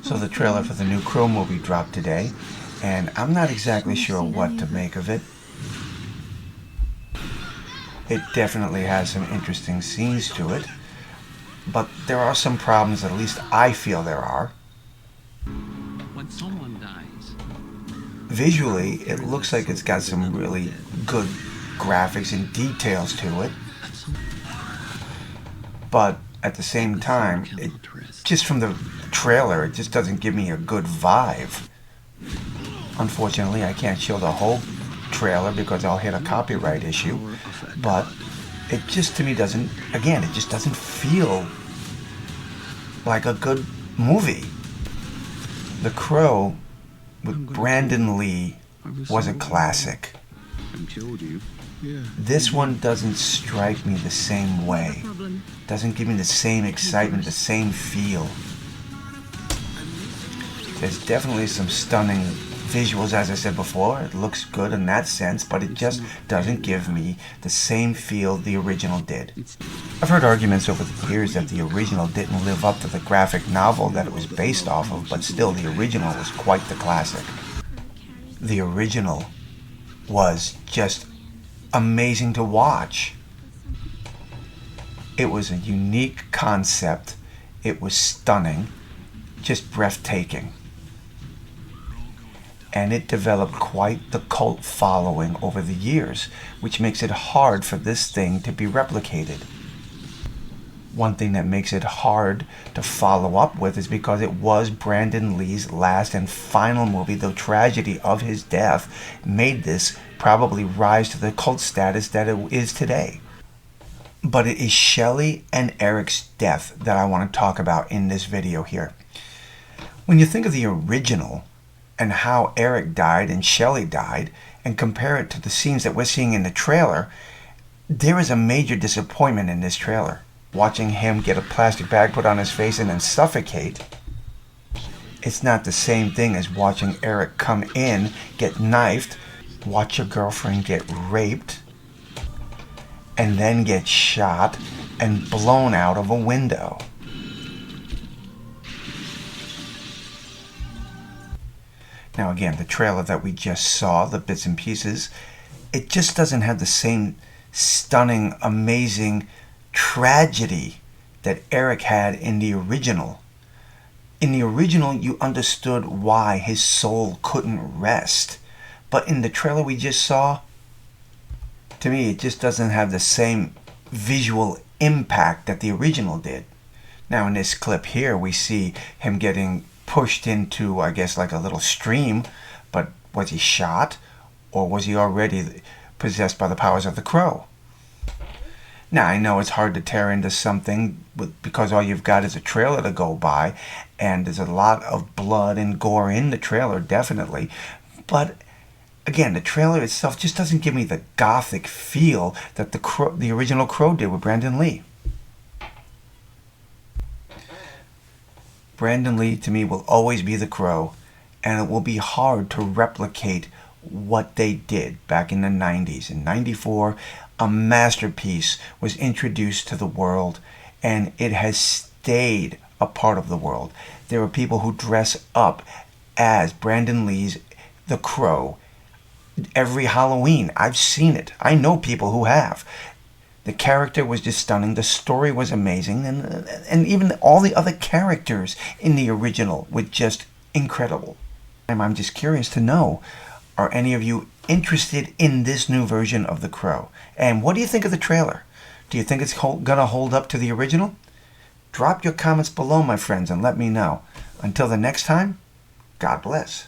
So the trailer for the new Crow movie dropped today, and I'm not exactly sure what to make of it. It definitely has some interesting scenes to it, but there are some problems, at least I feel there are. When someone dies, Visually, it looks like it's got some really good graphics and details to it, but at the same time, just from the trailer, it just doesn't give me a good vibe. Unfortunately, I can't show the whole trailer because I'll hit a copyright issue, but it just, to me, doesn't, again, it just doesn't feel like a good movie. The Crow with Brandon Lee was a classic. This one doesn't strike me the same way. Doesn't give me the same excitement, the same feel. There's definitely some stunning visuals, as I said before. It looks good in that sense, but it just doesn't give me the same feel the original did. I've heard arguments over the years that the original didn't live up to the graphic novel that it was based off of, but still the original was quite the classic. The original was just amazing to watch. It was a unique concept. It was stunning, just breathtaking. And it developed quite the cult following over the years, which makes it hard for this thing to be replicated. One thing that makes it hard to follow up with is because it was Brandon Lee's last and final movie. The tragedy of his death made this probably rise to the cult status that it is today. But it is Shelley and Eric's death that I want to talk about in this video here. When you think of the original and how Eric died and Shelley died, and compare it to the scenes that we're seeing in the trailer, there is a major disappointment in this trailer. Watching him get a plastic bag put on his face and then suffocate, it's not the same thing as watching Eric come in, get knifed, watch your girlfriend get raped, and then get shot and blown out of a window. Now again, the trailer that we just saw, the bits and pieces, it just doesn't have the same stunning, amazing tragedy that Eric had in the original. In the original, you understood why his soul couldn't rest. But in the trailer we just saw, to me, it just doesn't have the same visual impact that the original did. Now in this clip here, we see him getting pushed into, I guess, like a little stream, but was he shot, or was he already possessed by the powers of the Crow? Now, I know it's hard to tear into something because all you've got is a trailer to go by, and there's a lot of blood and gore in the trailer, definitely, but again, the trailer itself just doesn't give me the gothic feel that the original Crow did with Brandon Lee. Brandon Lee, to me, will always be the Crow, and it will be hard to replicate what they did back in the 90s. In 94, a masterpiece was introduced to the world, and it has stayed a part of the world. There are people who dress up as Brandon Lee's The Crow every Halloween. I've seen it. I know people who have. The character was just stunning. The story was amazing. And even all the other characters in the original were just incredible. I'm just curious to know, are any of you interested in this new version of The Crow? And what do you think of the trailer? Do you think it's going to hold up to the original? Drop your comments below, my friends, and let me know. Until the next time, God bless.